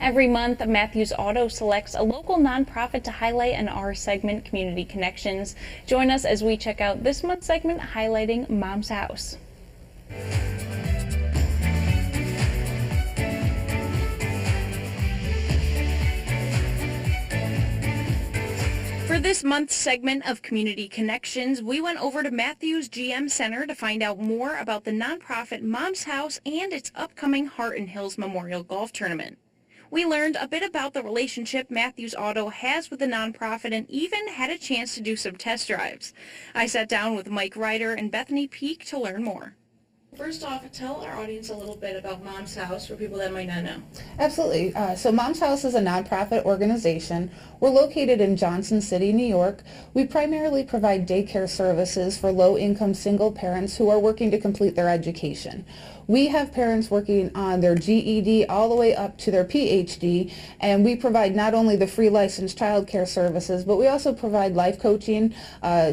Every month, Matthews Auto selects a local nonprofit to highlight in our segment, Community Connections. Join us as we check out this month's segment highlighting Mom's House. For this month's segment of Community Connections, we went over to Matthews GM Center to find out more about the nonprofit Mom's House and its upcoming Hart and Hills Memorial Golf Tournament. We learned a bit about the relationship Matthews Auto has with the nonprofit and even had a chance to do some test drives. I sat down with Mike Ryder and Bethany Peak to learn more. First off, tell our audience a little bit about Mom's House for people that might not know. Absolutely. So Mom's House is a nonprofit organization. We're located in Johnson City, New York. We primarily provide daycare services for low-income single parents who are working to complete their education. We have parents working on their GED all the way up to their PhD, and we provide not only the free licensed child care services, but we also provide life coaching,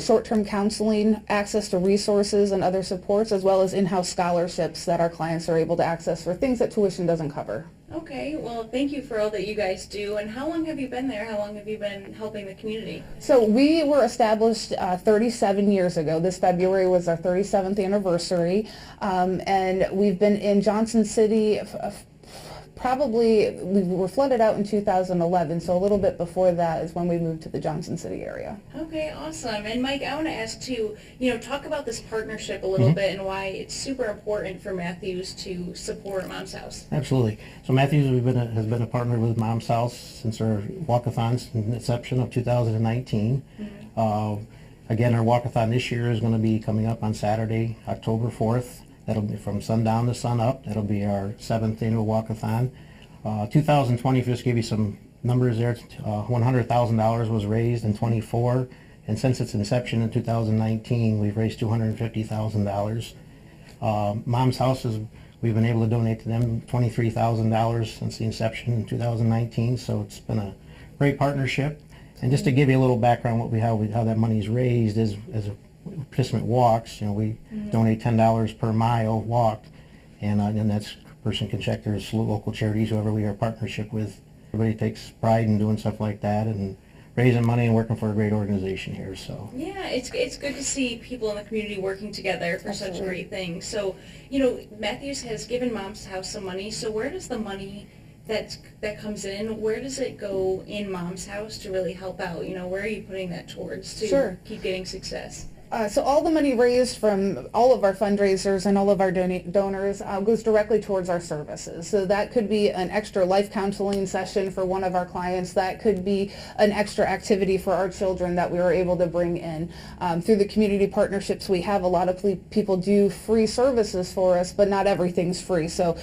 short-term counseling, access to resources and other supports, as well as in-house scholarships that our clients are able to access for things that tuition doesn't cover. Okay, well, thank you for all that you guys do. And how long have you been there? How long have you been helping the community? So we were established 37 years ago. This February was our 37th anniversary, and we've been in Johnson City we were flooded out in 2011, so a little bit before that is when we moved to the Johnson City area. Okay, awesome. And Mike, I want to ask too, talk about this partnership a little bit and why it's super important for Matthews to support Mom's House. Absolutely. So Matthews has been a partner with Mom's House since our walkathon's inception of 2019. Again, our walkathon this year is going to be coming up on Saturday, October 4th. That'll be from sundown to sunup. That'll be our 7th annual walkathon. 2020, just give you some numbers there, $100,000 was raised in 24, and since its inception in 2019, we've raised $250,000. Mom's House we've been able to donate to them $23,000 since the inception in 2019, so it's been a great partnership. And just to give you a little background, how that money is raised is as a participant walks, we donate $10 per mile walked, and that's person can check their local charities, whoever we are partnership with. Everybody takes pride in doing stuff like that and raising money and working for a great organization here. So yeah, it's good to see people in the community working together for Absolutely. Such great things. So Matthews has given Mom's House some money. So where does the money that comes in, where does it go in Mom's House to really help out? Where are you putting that towards to keep getting success? So all the money raised from all of our fundraisers and all of our donors goes directly towards our services. So that could be an extra life counseling session for one of our clients. That could be an extra activity for our children that we were able to bring in. Through the community partnerships, we have a lot of people do free services for us, but not everything's free. So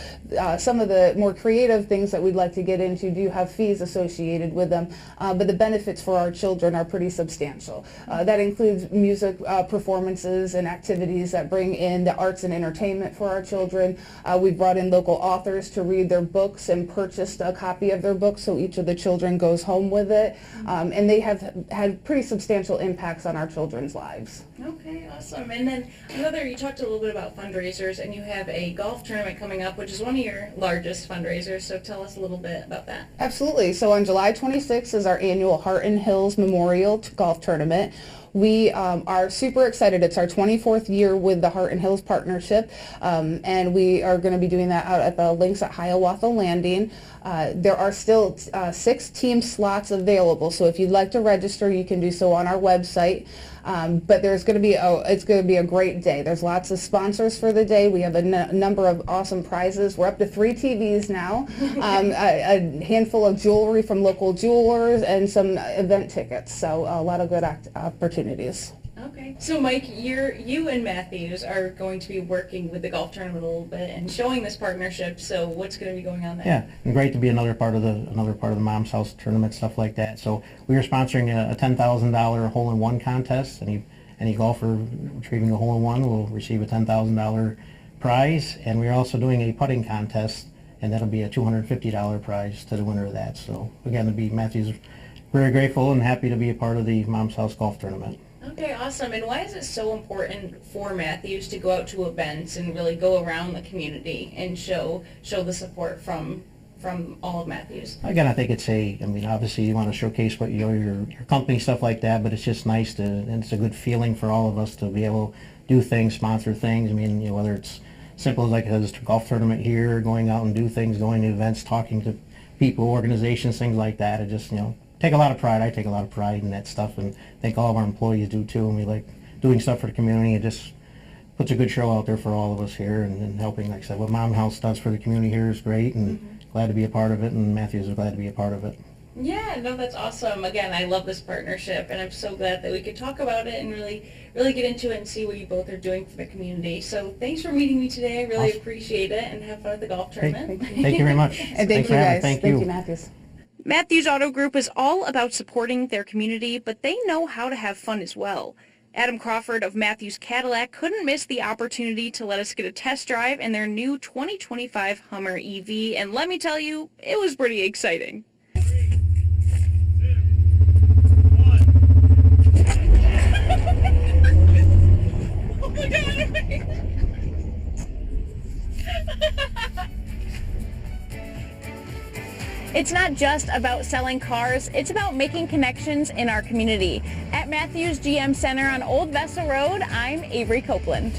some of the more creative things that we'd like to get into do have fees associated with them, but the benefits for our children are pretty substantial. That includes music performances and activities that bring in the arts and entertainment for our children. We brought in local authors to read their books and purchased a copy of their book so each of the children goes home with it. And they have had pretty substantial impacts on our children's lives. Okay, awesome. And then you talked a little bit about fundraisers, and you have a golf tournament coming up, which is one of your largest fundraisers, so tell us a little bit about that. Absolutely. So on July 26th is our annual Hart and Hills Memorial Golf Tournament. We are super excited. It's our 24th year with the Hart and Hills Partnership, and we are going to be doing that out at the links at Hiawatha Landing. There are still 6 team slots available, so if you'd like to register, you can do so on our website. But it's going to be a great day. There's lots of sponsors for the day. We have a number of awesome prizes. We're up to 3 TVs now, a handful of jewelry from local jewelers, and some event tickets. So a lot of good opportunities. Okay. So Mike, you and Matthews are going to be working with the golf tournament a little bit and showing this partnership. So what's going to be going on there? yeah, and great to be another part of the Mom's House tournament, stuff like that. So we are sponsoring a $10,000 hole-in-one contest. Any golfer retrieving a hole-in-one will receive a $10,000 prize, and we're also doing a putting contest, and that'll be a $250 prize to the winner of that. So again, to be Matthews, very grateful and happy to be a part of the Mom's House golf tournament. Okay, awesome. And why is it so important for Matthews to go out to events and really go around the community and show the support from from all of Matthews? Again, I think it's obviously you want to showcase what your company, stuff like that, but it's just nice to, and it's a good feeling for all of us to be able to do things, sponsor things. Whether it's simple as like a golf tournament here, going out and do things, going to events, talking to people, organizations, things like that. It just, take a lot of pride. I take a lot of pride in that stuff, and I think all of our employees do too, and we like doing stuff for the community. It just puts a good show out there for all of us here, and helping, like I said, what Mom House does for the community here is great, and glad to be a part of it, and Matthews is glad to be a part of it. Yeah, no, that's awesome. Again, I love this partnership, and I'm so glad that we could talk about it and really get into it and see what you both are doing for the community. So thanks for meeting me today. I really appreciate it, and have fun at the golf tournament. Thank you very much. And thank you guys. Thank you, you, Matthews. Matthews Auto Group is all about supporting their community, but they know how to have fun as well. Adam Crawford of Matthews Cadillac couldn't miss the opportunity to let us get a test drive in their new 2025 Hummer EV, and let me tell you, it was pretty exciting. Oh my God! It's not just about selling cars, it's about making connections in our community. At Matthews GM Center on Old Vessel Road, I'm Avery Copeland.